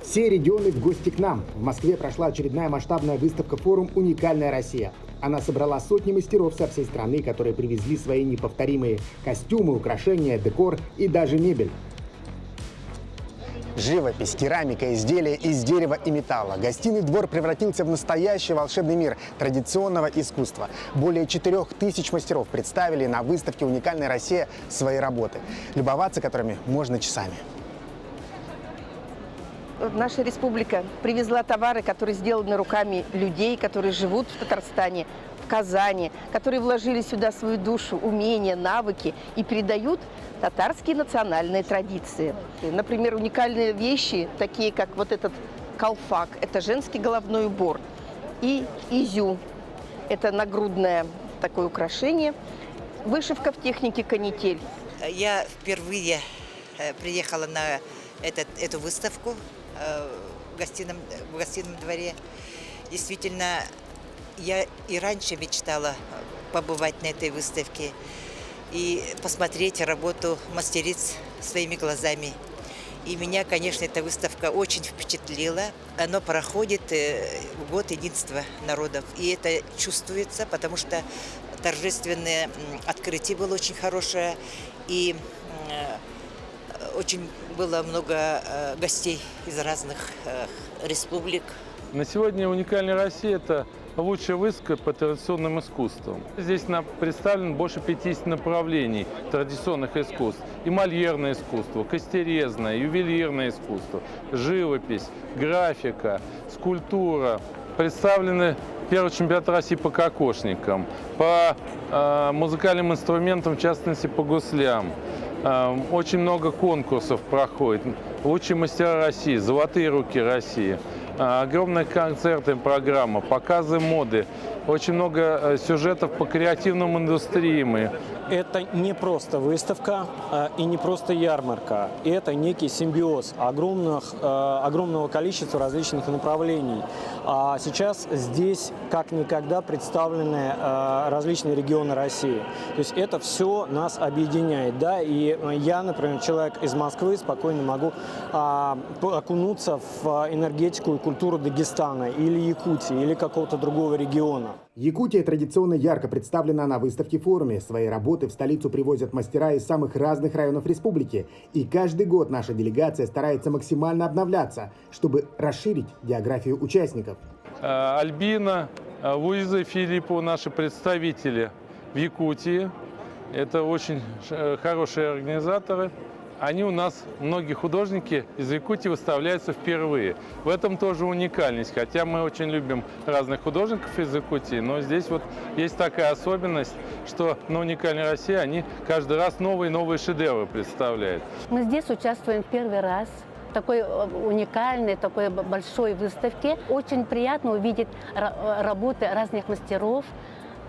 Все регионы в гости к нам. В Москве прошла очередная масштабная выставка-форум «Уникальная Россия». Она собрала сотни мастеров со всей страны, которые привезли свои неповторимые костюмы, украшения, декор и даже мебель. Живопись, керамика, изделия из дерева и металла. Гостиный двор превратился в настоящий волшебный мир традиционного искусства. Более 4000 мастеров представили на выставке «Уникальная Россия» свои работы, любоваться которыми можно часами. Наша республика привезла товары, которые сделаны руками людей, которые живут в Татарстане, в Казани, которые вложили сюда свою душу, умения, навыки и передают татарские национальные традиции. Например, уникальные вещи, такие как вот этот колфак, это женский головной убор, и изю, это нагрудное такое украшение, вышивка в технике канитель. Я впервые приехала на эту выставку в гостином дворе. Действительно, я и раньше мечтала побывать на этой выставке и посмотреть работу мастериц своими глазами. И меня, конечно, эта выставка очень впечатлила. Она проходит в год единства народов. И это чувствуется, потому что торжественное открытие было очень хорошее. И очень было много гостей из разных республик. На сегодня «Уникальная Россия» – это лучшая выставка по традиционным искусствам. Здесь представлено больше 50 направлений традиционных искусств. Эмальерное искусство, костерезное, ювелирное искусство, живопись, графика, скульптура. Представлены первый чемпионат России по кокошникам, по музыкальным инструментам, в частности по гуслям. Очень много конкурсов проходит. Лучшие мастера России, золотые руки России. Огромная концертная программа, показы моды. Очень много сюжетов по креативным индустриям. Это не просто выставка и не просто ярмарка. Это некий симбиоз огромного количества различных направлений. А сейчас здесь как никогда представлены различные регионы России. То есть это все нас объединяет. Да? И я, например, человек из Москвы, спокойно могу окунуться в энергетику и культуру Дагестана или Якутии или какого-то другого региона. Якутия традиционно ярко представлена на выставке-форуме. Свои работы в столицу привозят мастера из самых разных районов республики. И каждый год наша делегация старается максимально обновляться, чтобы расширить географию участников. Альбина, Луиза и Филиппова, наши представители в Якутии. Это очень хорошие организаторы. Они у нас, многие художники из Якутии выставляются впервые. В этом тоже уникальность, хотя мы очень любим разных художников из Якутии, но здесь вот есть такая особенность, что на «Уникальной России» они каждый раз новые и новые шедевры представляют. Мы здесь участвуем первый раз в такой уникальной, такой большой выставке. Очень приятно увидеть работы разных мастеров.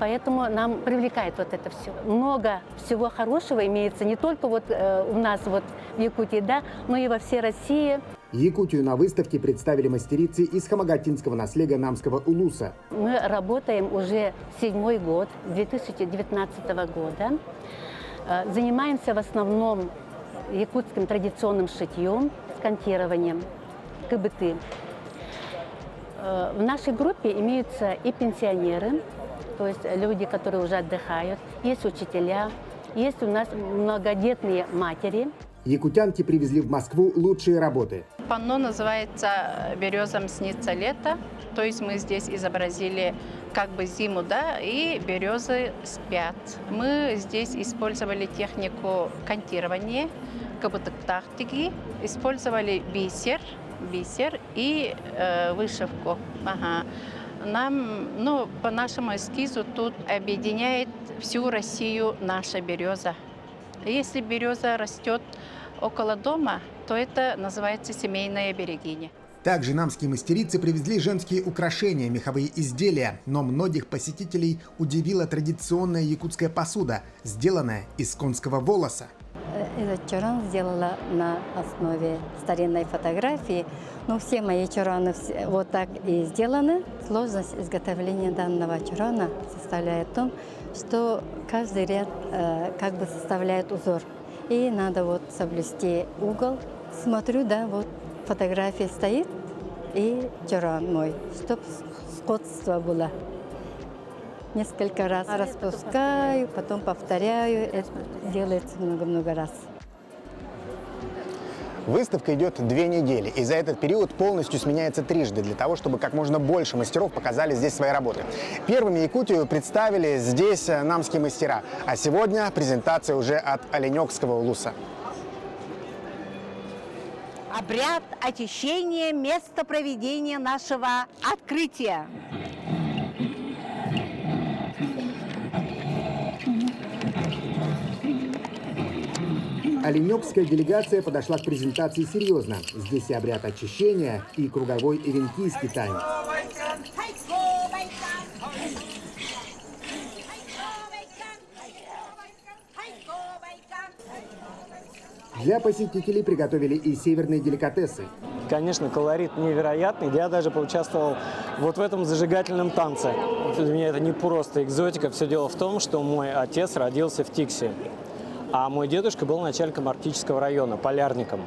Поэтому нам привлекает вот это все. Много всего хорошего имеется не только вот у нас вот в Якутии, да, но и во всей России. Якутию на выставке представили мастерицы из хамагатинского наследия Намского улуса. Мы работаем уже 7-й год, 2019 года. Занимаемся в основном якутским традиционным шитьем, скантированием, КБТ. В нашей группе имеются и пенсионеры, то есть люди, которые уже отдыхают, есть учителя, есть у нас многодетные матери. Якутянки привезли в Москву лучшие работы. Панно называется «Березам снится лето», то есть мы здесь изобразили как бы зиму, да, и березы спят. Мы здесь использовали технику кантирования, кабутактактики, использовали бисер и вышивку. Ага. Нам, по нашему эскизу тут объединяет всю Россию наша береза. Если береза растет около дома, то это называется семейная берегиня. Также намские мастерицы привезли женские украшения, меховые изделия, но многих посетителей удивила традиционная якутская посуда, сделанная из конского волоса. Этот чоран сделала на основе старинной фотографии, но все мои чораны вот так и сделаны. Сложность изготовления данного чорана составляет в том, что каждый ряд как бы составляет узор. И надо вот соблюсти угол. Смотрю, да, вот фотография стоит и чуран мой, чтобы сходство было. Несколько раз распускаю, потом повторяю. Это делается много-много раз. Выставка идет 2 недели, и за этот период полностью сменяется трижды, для того, чтобы как можно больше мастеров показали здесь свои работы. Первыми Якутию представили здесь намские мастера, а сегодня презентация уже от Оленёкского улуса. Обряд очищения места проведения нашего открытия. Оленёкская делегация подошла к презентации серьезно. Здесь и обряд очищения, и круговой эвенкийский танец. Для посетителей приготовили и северные деликатесы. Конечно, колорит невероятный. Я даже поучаствовал вот в этом зажигательном танце. Для меня это не просто экзотика. Все дело в том, что мой отец родился в Тиксе, а мой дедушка был начальником Арктического района, полярником.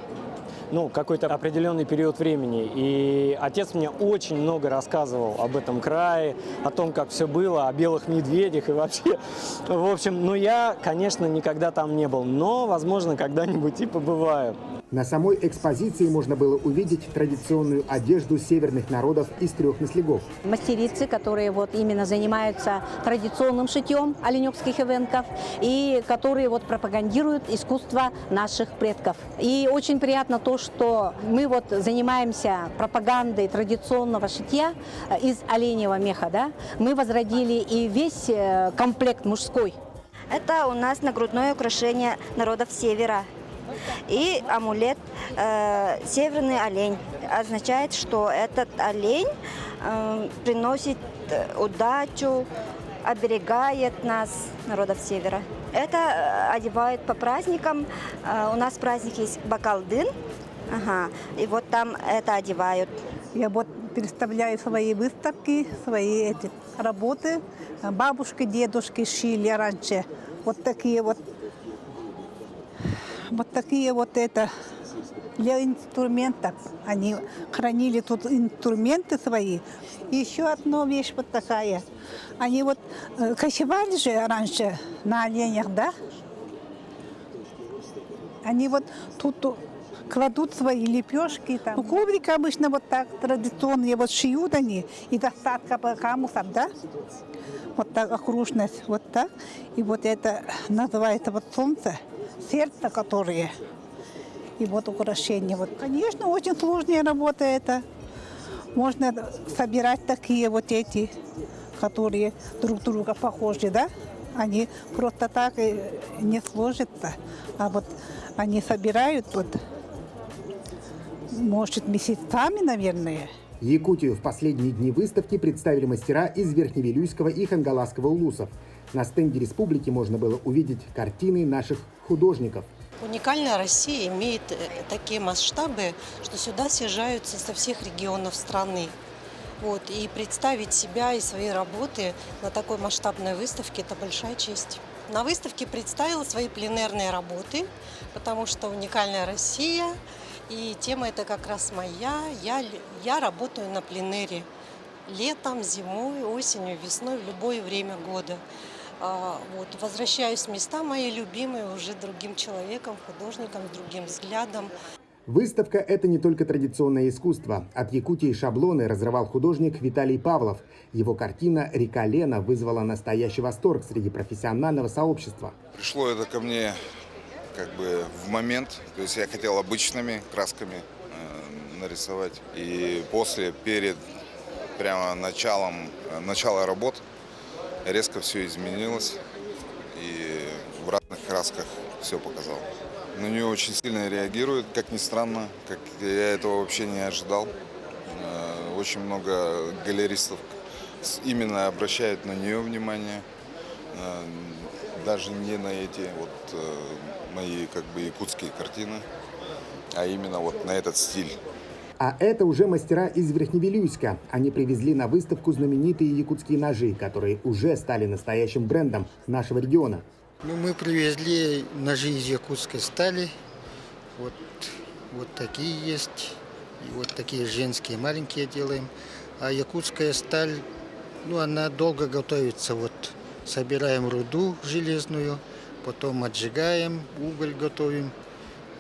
Ну, какой-то определенный период времени. И отец мне очень много рассказывал об этом крае, о том, как все было, о белых медведях и вообще. В общем, ну я, конечно, никогда там не был, но, возможно, когда-нибудь и побываю. На самой экспозиции можно было увидеть традиционную одежду северных народов из 3 наслегов. Мастерицы, которые вот именно занимаются традиционным шитьем оленёкских эвенков и которые вот пропагандируют искусство наших предков. И очень приятно то, что мы вот занимаемся пропагандой традиционного шитья из оленевого меха, да? Мы возродили и весь комплект мужской. Это у нас нагрудное украшение народов Севера. И амулет «Северный олень» означает, что этот олень приносит удачу, оберегает нас, народов Севера. Это одевают по праздникам. У нас праздник есть Бакалдын, и вот там это одевают. Я вот представляю свои выставки, свои эти работы. Бабушки, дедушки шили раньше. Вот такие вот это для инструментов. Они хранили тут инструменты свои. И еще одна вещь вот такая. Они вот кочевали же раньше на оленях, да? Они вот тут кладут свои лепешки. Там. Ну, коврик обычно вот так традиционные вот шьют они из остатков камусов, да? Вот так окружность, вот так. И вот это называется вот солнце. Сердца, которые, и вот украшения. Вот. Конечно, очень сложная работа это. Можно собирать такие вот эти, которые друг друга похожи, да? Они просто так и не сложатся. А вот они собирают вот, может, месяцами, наверное. Якутию в последние дни выставки представили мастера из Верхневилюйского и Хангаласского улусов. На стенде республики можно было увидеть картины наших художников. Уникальная Россия имеет такие масштабы, что сюда съезжаются со всех регионов страны. Вот, и представить себя и свои работы на такой масштабной выставке – это большая честь. На выставке представила свои пленерные работы, потому что уникальная Россия, и тема это как раз моя. Я работаю на пленере летом, зимой, осенью, весной, в любое время года. Вот, возвращаюсь в места мои любимые уже другим человеком, художником, с другим взглядом. Выставка – это не только традиционное искусство. От Якутии шаблоны разрывал художник Виталий Павлов. Его картина «Река Лена» вызвала настоящий восторг среди профессионального сообщества. Пришло это ко мне как бы в момент, то есть я хотел обычными красками нарисовать. И перед прямо начала работ резко все изменилось, и в разных красках все показал. На нее очень сильно реагируют, как ни странно, как я этого вообще не ожидал. Очень много галеристов именно обращают на нее внимание, даже не на эти вот мои как бы якутские картины, а именно вот на этот стиль. А это уже мастера из Верхневилюйска. Они привезли на выставку знаменитые якутские ножи, которые уже стали настоящим брендом нашего региона. Ну, мы привезли ножи из якутской стали. Вот такие есть. И вот такие женские маленькие делаем. А якутская сталь, ну, она долго готовится. Вот собираем руду железную, потом отжигаем, уголь готовим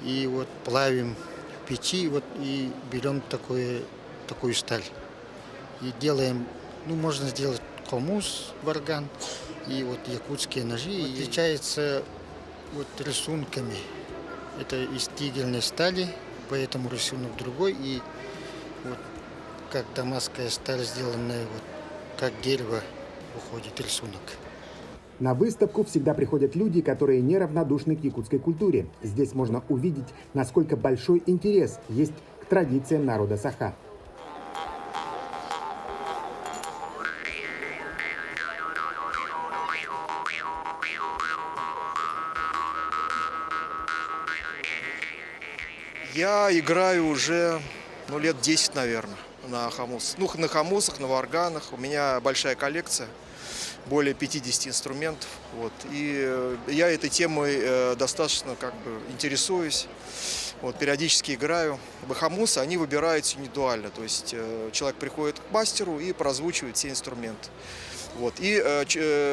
и вот плавим в печи, вот, и берем такую сталь. И делаем, ну, можно сделать комус, барган, и вот якутские ножи. И отличается вот рисунками. Это из тигельной стали, поэтому рисунок другой. И вот как дамасская сталь, сделанная, вот как дерево, уходит рисунок. На выставку всегда приходят люди, которые неравнодушны к якутской культуре. Здесь можно увидеть, насколько большой интерес есть к традициям народа Саха. Я играю уже лет 10, наверное, на хамус. Ну, на хамусах, на варганах. У меня большая коллекция, более 50 инструментов. Вот. И я этой темой достаточно интересуюсь. Вот, периодически играю. Хамусы, они выбираются индивидуально. То есть человек приходит к мастеру и прозвучивает все инструменты. Вот. И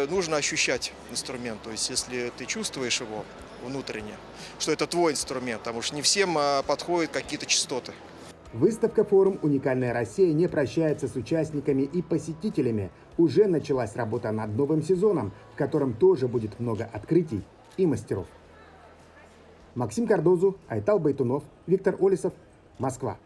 нужно ощущать инструмент. То есть если ты чувствуешь его внутренне, что это твой инструмент, потому что не всем подходят какие-то частоты. Выставка-форум «Уникальная Россия» не прощается с участниками и посетителями. Уже началась работа над новым сезоном, в котором тоже будет много открытий и мастеров. Максим Кардозу, Айтал Байтунов, Виктор Олесов, Москва.